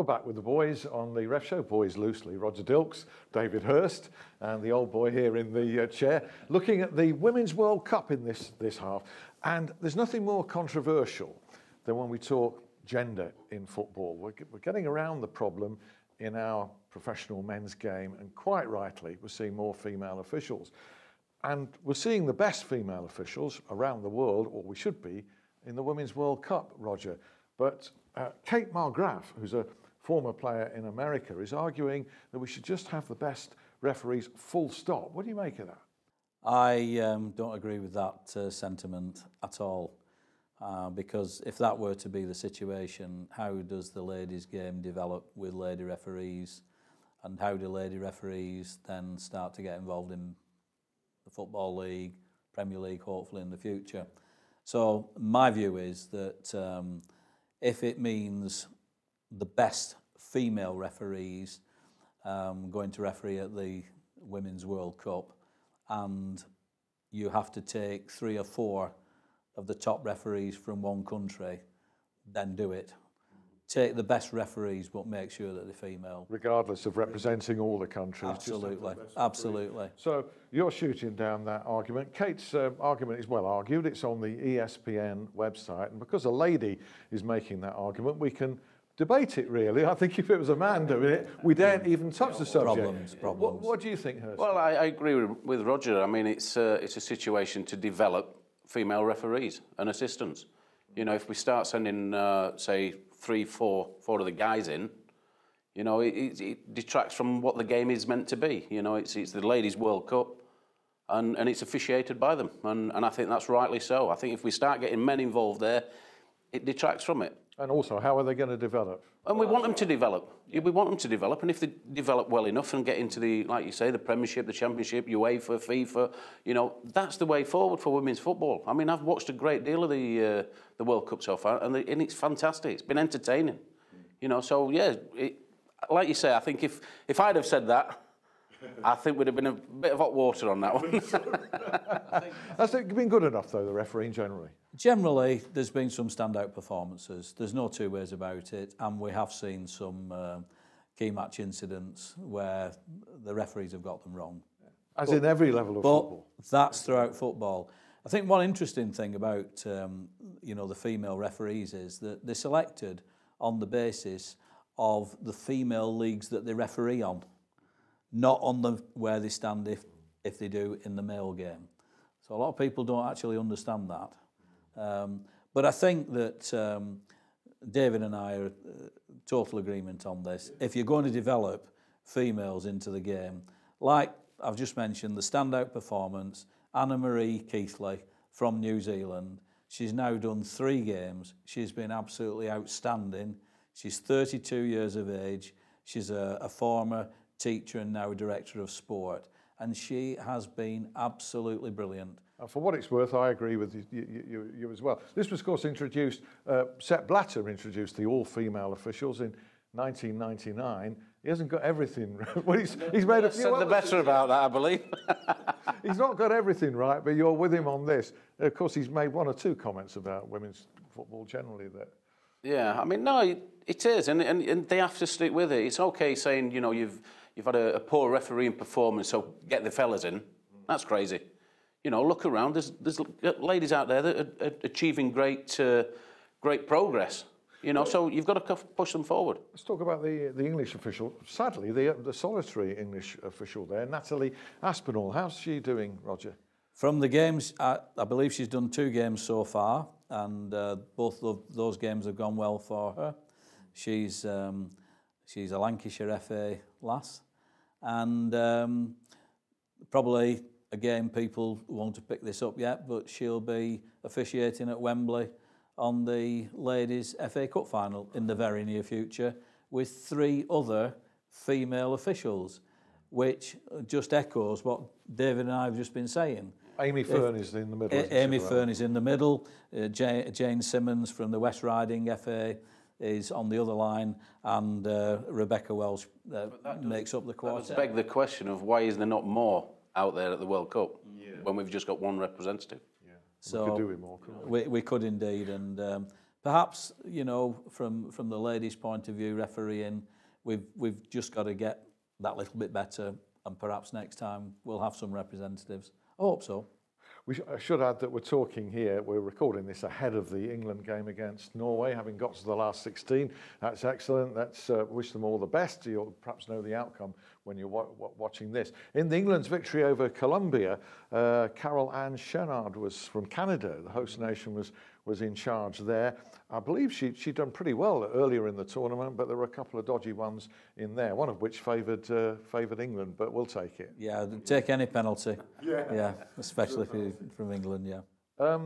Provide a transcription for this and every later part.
back with the boys on the Ref Show, boys loosely, Roger Dilkes, David Hirst, and the old boy here in the chair, looking at the Women's World Cup in this half. And there's nothing more controversial than when we talk gender in football. We're getting around the problem in our professional men's game, and quite rightly, we're seeing more female officials. And we're seeing the best female officials around the world, or we should be, in the Women's World Cup, Roger. But Kate Margraf, who's a former player in America, is arguing that we should just have the best referees, full stop. What do you make of that? I don't agree with that sentiment at all, because if that were to be the situation, how does the ladies' game develop with lady referees, and how do lady referees then start to get involved in the Football League, Premier League, hopefully in the future? So my view is that if it means the best female referees going to referee at the Women's World Cup, and you have to take 3 or 4 of the top referees from one country, then do it. Take the best referees, but make sure that they're female. Regardless of representing all the countries. Absolutely, absolutely. So you're shooting down that argument. Kate's argument is well argued. It's on the ESPN website. And because a lady is making that argument, we can debate it, really. I think if it was a man doing it, we daren't even touch the subject. Problems. What do you think, Hirst? Well, I agree with Roger. I mean, it's a situation to develop female referees and assistants. You know, if we start sending, say, 3, 4 of the guys in, you know, it detracts from what the game is meant to be. You know, it's the Ladies' World Cup, and it's officiated by them, and I think that's rightly so. I think if we start getting men involved there, it detracts from it. And also, how are they going to develop? And we want them to develop. We want them to develop, and if they develop well enough and get into the, like you say, the Premiership, the Championship, UEFA, FIFA, you know, that's the way forward for women's football. I mean, I've watched a great deal of the World Cup so far, and it's fantastic. It's been entertaining, you know. So yeah, like you say, I think if I'd have said that, I think we'd have been a bit of hot water on that one. Has it been good enough, though, the refereeing generally? Generally, there's been some standout performances. There's no two ways about it, and we have seen some key match incidents where the referees have got them wrong. As in every level of football. That's throughout football. I think one interesting thing about you know, the female referees is that they're selected on the basis of the female leagues that they referee on, not on where they stand if they do in the male game. So a lot of people don't actually understand that. But I think that David and I are total agreement on this. If you're going to develop females into the game, like I've just mentioned, the standout performance, Anna-Marie Keithley from New Zealand, she's now done 3 games. She's been absolutely outstanding. She's 32 years of age. She's a former teacher and now director of sport, and she has been absolutely brilliant. For what it's worth, I agree with you as well. This was, of course, introduced, Sepp Blatter introduced the all-female officials in 1999. He hasn't got everything right. Well, he's made a few said the better about that, I believe. He's not got everything right, but you're with him on this. Of course, he's made 1 or 2 comments about women's football generally that... Yeah, I mean, no, it is, and they have to stick with it. It's okay saying, you know, you've had a poor refereeing performance, so get the fellas in. That's crazy. You know, look around. There's ladies out there that are achieving great progress. You know, so you've got to push them forward. Let's talk about the English official. Sadly, the solitary English official there, Natalie Aspinall. How's she doing, Roger? From the games, I believe she's done 2 games so far, and both of those games have gone well for her. She's a Lancashire FA lass, and probably, again, people won't have picked this up yet, but she'll be officiating at Wembley on the ladies' FA Cup final in the very near future with 3 other female officials, which just echoes what David and I have just been saying. Amy Fern is in the middle. Amy Fern is in the middle. Jane Simmons from the West Riding FA is on the other line, and Rebecca Welsh makes up the quartet. That does beg the question of why is there not more out there at the World Cup when we've just got 1 representative? Yeah, so we could do it more, couldn't we could indeed, and perhaps, you know, from the ladies' point of view, refereeing, we've just got to get that little bit better, and perhaps next time we'll have some representatives. I hope so. I should add that we're talking here, we're recording this ahead of the England game against Norway, having got to the last 16. That's excellent. Let's wish them all the best. You'll perhaps know the outcome when you're watching this. In England's victory over Colombia, Carol Ann Chenard was from Canada. The host nation was in charge there. I believe she'd done pretty well earlier in the tournament, but there were a couple of dodgy ones in there, one of which favoured England, but we'll take it. Yeah, take any penalty. Yeah, especially if you're from England, yeah.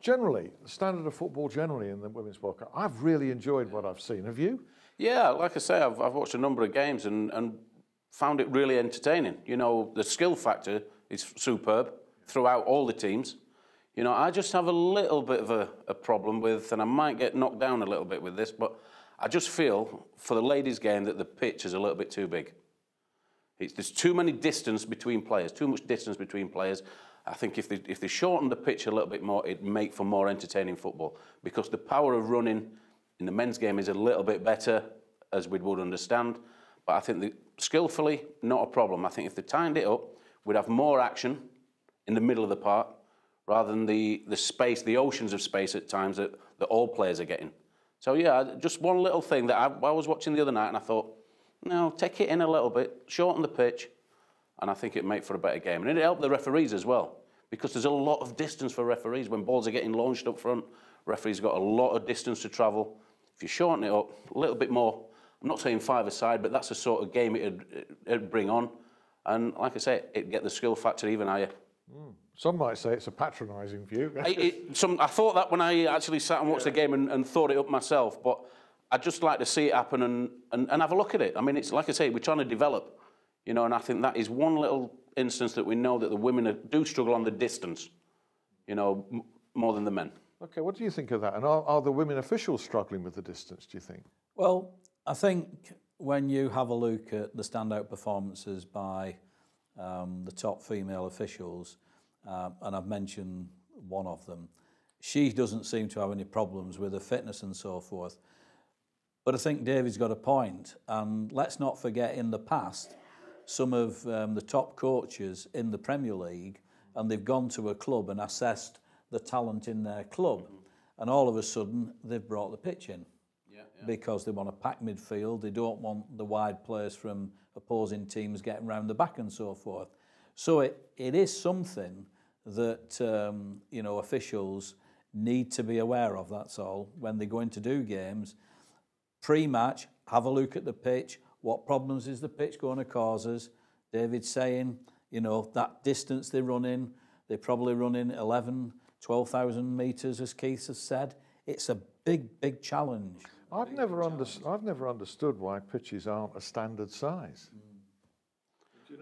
Generally, the standard of football generally in the Women's World Cup, I've really enjoyed what I've seen. Have you? Yeah, like I say, I've watched a number of games and found it really entertaining. You know, the skill factor is superb throughout all the teams. You know, I just have a little bit of a problem with, and I might get knocked down a little bit with this, but I just feel for the ladies' game that the pitch is a little bit too big. There's too many distance between players, too much distance between players. I think if they shorten the pitch a little bit more, it'd make for more entertaining football, because the power of running in the men's game is a little bit better, as we would understand. But I think skillfully, not a problem. I think if they tightened it up, we'd have more action in the middle of the park, rather than the space, the oceans of space at times that all players are getting. So yeah, just one little thing that I was watching the other night and I thought, no, take it in a little bit, shorten the pitch, and I think it'd make for a better game. And it'd help the referees as well, because there's a lot of distance for referees. When balls are getting launched up front, referees got a lot of distance to travel. If you shorten it up a little bit more, I'm not saying five-a-side, but that's the sort of game it'd bring on. And like I say, it'd get the skill factor even higher. Some might say it's a patronising view. I thought that when I actually sat and watched the game and thought it up myself, but I'd just like to see it happen and have a look at it. I mean, it's like I say, we're trying to develop, you know, and I think that is one little instance that we know that the women do struggle on the distance, you know, more than the men. Okay, what do you think of that? And are the women officials struggling with the distance, do you think? Well, I think when you have a look at the standout performances by the top female officials, and I've mentioned one of them, she doesn't seem to have any problems with her fitness and so forth. But I think David's got a point, and let's not forget in the past, some of the top coaches in the Premier League, and they've gone to a club and assessed the talent in their club, and all of a sudden they've brought the pitch in. Because they want a packed midfield, they don't want the wide players from opposing teams getting round the back and so forth. So it is something that you know, officials need to be aware of, that's all, when they go in to do games. Pre-match, have a look at the pitch. What problems is the pitch going to cause us? David's saying, you know, that distance they run in, they probably run in 11, 12,000 metres, as Keith has said. It's a big, big challenge. I've never understood why pitches aren't a standard size.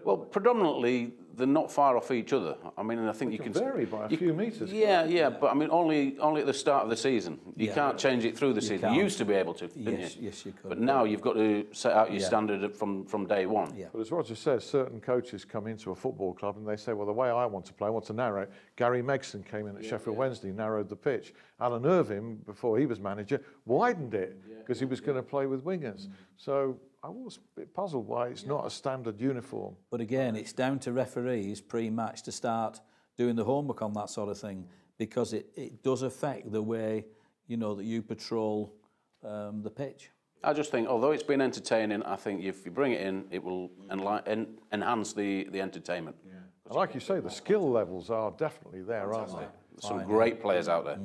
Well, predominantly they're not far off each other. I mean, I think you can vary by a few metres. Yeah, but I mean, only at the start of the season. You can't change it through the season. You used to be able to, didn't you? Yes, you could. But now you've got to set out your standard from day one. Yeah. But as Roger says, certain coaches come into a football club and they say, well, the way I want to play, I want to narrow it. Gary Megson came in at Sheffield Wednesday, narrowed the pitch. Alan Irvine, before he was manager, widened it because he was going to play with wingers. So I was a bit puzzled why it's not a standard uniform. But again, it's down to referees pre-match to start doing the homework on that sort of thing, because it does affect the way, you know, that you patrol the pitch. I just think, although it's been entertaining, I think if you bring it in, it will enhance the entertainment. Yeah. And like you say, the skill levels are definitely there, aren't they? Some great players out there.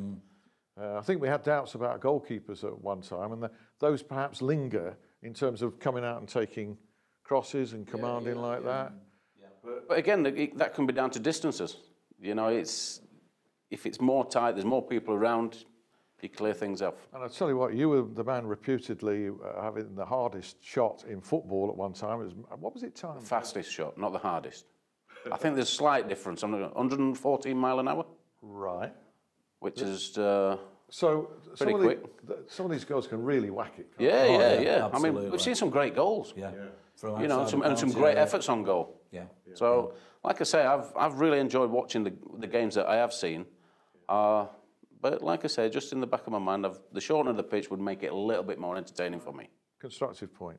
I think we had doubts about goalkeepers at one time, and those perhaps linger in terms of coming out and taking crosses and commanding like that. But again, that can be down to distances. You know, if it's more tight, there's more people around, you clear things up. And I'll tell you what, you were the man reputedly having the hardest shot in football at one time. What was it time? The fastest shot, not the hardest. I think there's a slight difference. 114 mile an hour. Right. Which is so pretty quick. Some of these girls can really whack it. Yeah. Absolutely. I mean, we've seen some great goals. Yeah. You know, some great efforts on goal. Yeah. So, like I say, I've really enjoyed watching the games that I have seen. But like I say, just in the back of my mind, the shortening of the pitch would make it a little bit more entertaining for me. Constructive point.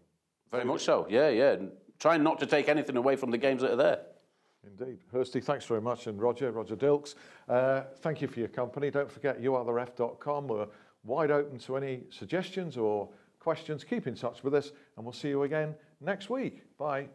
Very much so, yeah. And trying not to take anything away from the games that are there. Indeed. Hirsty, thanks very much. And Roger Dilkes, thank you for your company. Don't forget, youaretheref.com. We're wide open to any suggestions or questions. Keep in touch with us, and we'll see you again next week. Bye.